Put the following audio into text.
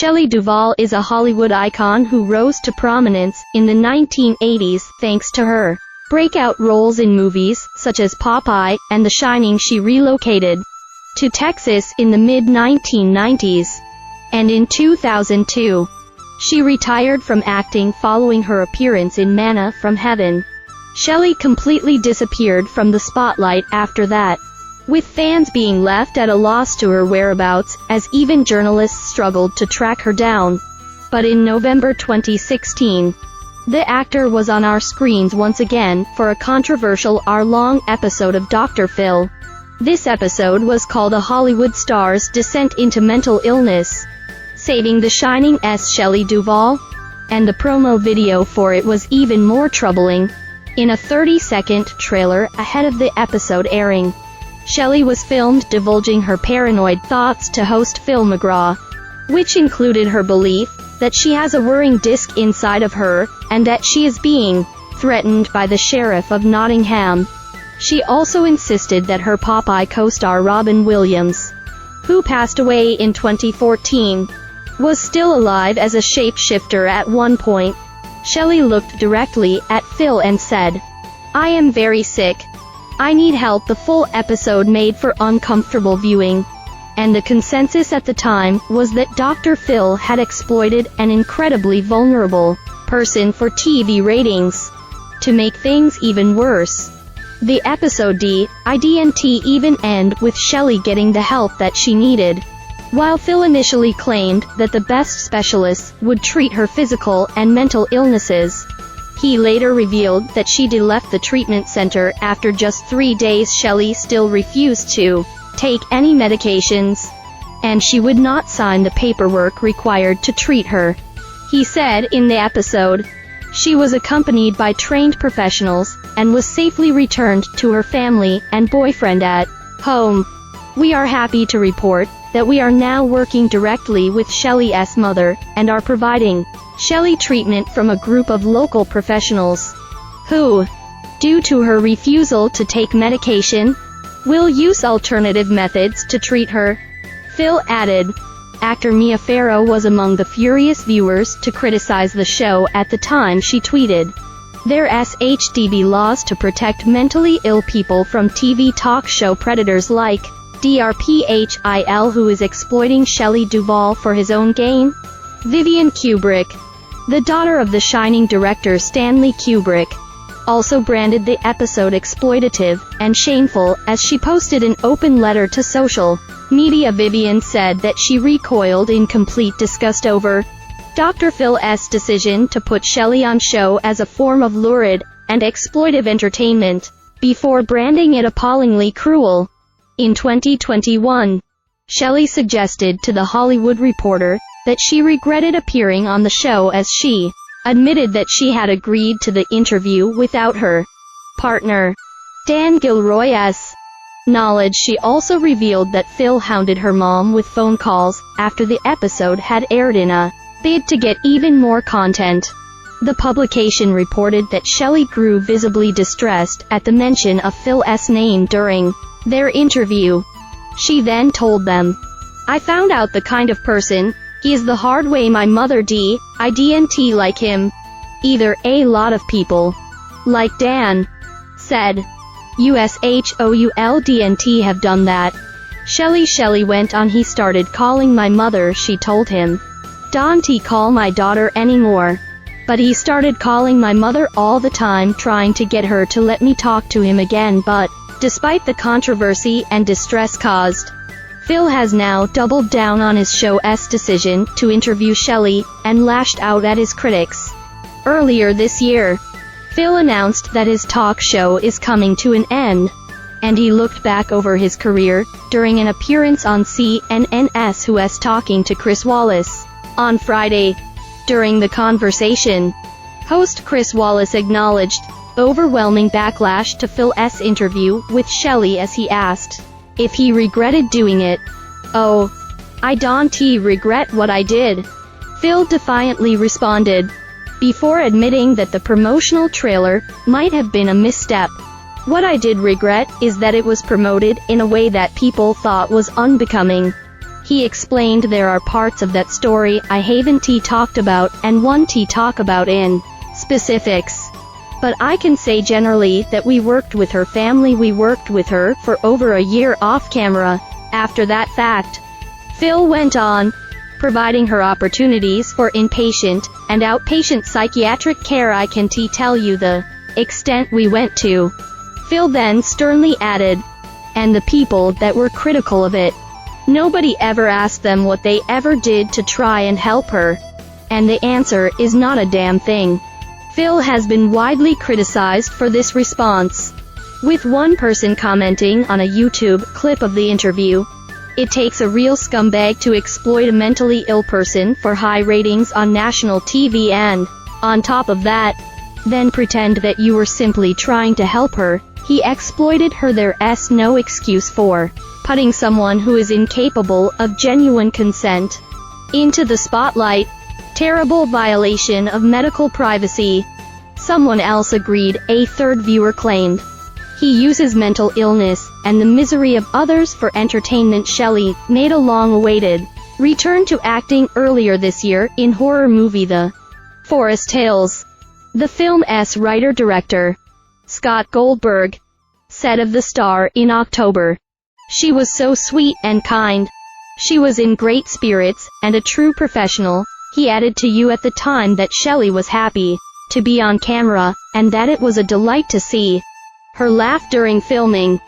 Shelley Duvall is a Hollywood icon who rose to prominence in the 1980s thanks to her breakout roles in movies such as Popeye and The Shining. She relocated to Texas in the mid-1990s, and in 2002, she retired from acting following her appearance in Manna from Heaven. Shelley completely disappeared from the spotlight after that, with fans being left at a loss to her whereabouts, as even journalists struggled to track her down. But in November 2016, the actor was on our screens once again for a controversial hour-long episode of Dr. Phil. This episode was called A Hollywood Star's Descent into Mental Illness, Saving the Shining's Shelley Duvall, and the promo video for it was even more troubling. In a 30-second trailer ahead of the episode airing, Shelley was filmed divulging her paranoid thoughts to host Phil McGraw, which included her belief that she has a whirring disc inside of her, and that she is being threatened by the Sheriff of Nottingham. She also insisted that her Popeye co-star Robin Williams, who passed away in 2014, was still alive as a shapeshifter at one point. Shelley looked directly at Phil and said, "I am very sick. I need help." The full episode made for uncomfortable viewing, and the consensus at the time was that Dr. Phil had exploited an incredibly vulnerable person for TV ratings. To make things even worse, the episode didn't even end with Shelley getting the help that she needed. While Phil initially claimed that the best specialists would treat her physical and mental illnesses, he later revealed that she'd left the treatment center after just 3 days. Shelley still refused to take any medications, and she would not sign the paperwork required to treat her. He said in the episode, she was accompanied by trained professionals, and was safely returned to her family and boyfriend at home. We are happy to report that we are now working directly with Shelley's mother, and are providing Shelley treatment from a group of local professionals, who, due to her refusal to take medication, will use alternative methods to treat her. Phil added. Actor Mia Farrow was among the furious viewers to criticize the show at the time. She tweeted, "There's HDB laws to protect mentally ill people from TV talk show predators like Dr. Phil, who is exploiting Shelley Duvall for his own gain." Vivian Kubrick, the daughter of The Shining director Stanley Kubrick, also branded the episode exploitative and shameful as she posted an open letter to social media. Vivian said that she recoiled in complete disgust over Dr. Phil's decision to put Shelley on show as a form of lurid and exploitive entertainment, before branding it appallingly cruel. In 2021, Shelley suggested to The Hollywood Reporter that she regretted appearing on the show, as she admitted that she had agreed to the interview without her partner, Dan Gilroy's knowledge. She also revealed that Phil hounded her mom with phone calls after the episode had aired in a bid to get even more content. The publication reported that Shelley grew visibly distressed at the mention of Phil's name during their interview. She then told them, "I found out the kind of person he is the hard way. My mother didn't like him either. A lot of people, like Dan, said USHOULDNT have done that." Shelley went on, "He started calling my mother. She told him, 'Don't call my daughter anymore.' But he started calling my mother all the time, trying to get her to let me talk to him again." But despite the controversy and distress caused, Phil has now doubled down on his show's decision to interview Shelley, and lashed out at his critics. Earlier this year, Phil announced that his talk show is coming to an end, and he looked back over his career during an appearance on CNN's Who's Talking to Chris Wallace on Friday. During the conversation, host Chris Wallace acknowledged overwhelming backlash to Phil's interview with Shelley, as he asked if he regretted doing it. "Oh, I don't regret what I did," Phil defiantly responded, before admitting that the promotional trailer might have been a misstep. "What I did regret is that it was promoted in a way that people thought was unbecoming," He explained there are parts of that story I haven't talked about and want to talk about in specifics. But I can say generally that we worked with her family. We worked with her for over a year off camera. After that fact, Phil went on, providing her opportunities for inpatient and outpatient psychiatric care. I can tell you the extent we went to. Phil then sternly added, and the people that were critical of it, nobody ever asked them what they ever did to try and help her. And the answer is not a damn thing. Phil has been widely criticized for this response, with one person commenting on a YouTube clip of the interview, "It takes a real scumbag to exploit a mentally ill person for high ratings on national TV and, on top of that, then pretend that you were simply trying to help her. He exploited her. There's no excuse for putting someone who is incapable of genuine consent into the spotlight. Terrible violation of medical privacy." Someone else agreed. A third viewer claimed, "He uses mental illness and the misery of others for entertainment." Shelley made a long-awaited return to acting earlier this year in horror movie The Forest Hills. The film's writer-director, Scott Goldberg, said of the star in October, "She was so sweet and kind. She was in great spirits and a true professional." He added to you at the time that Shelley was happy to be on camera, and that it was a delight to see her laugh during filming.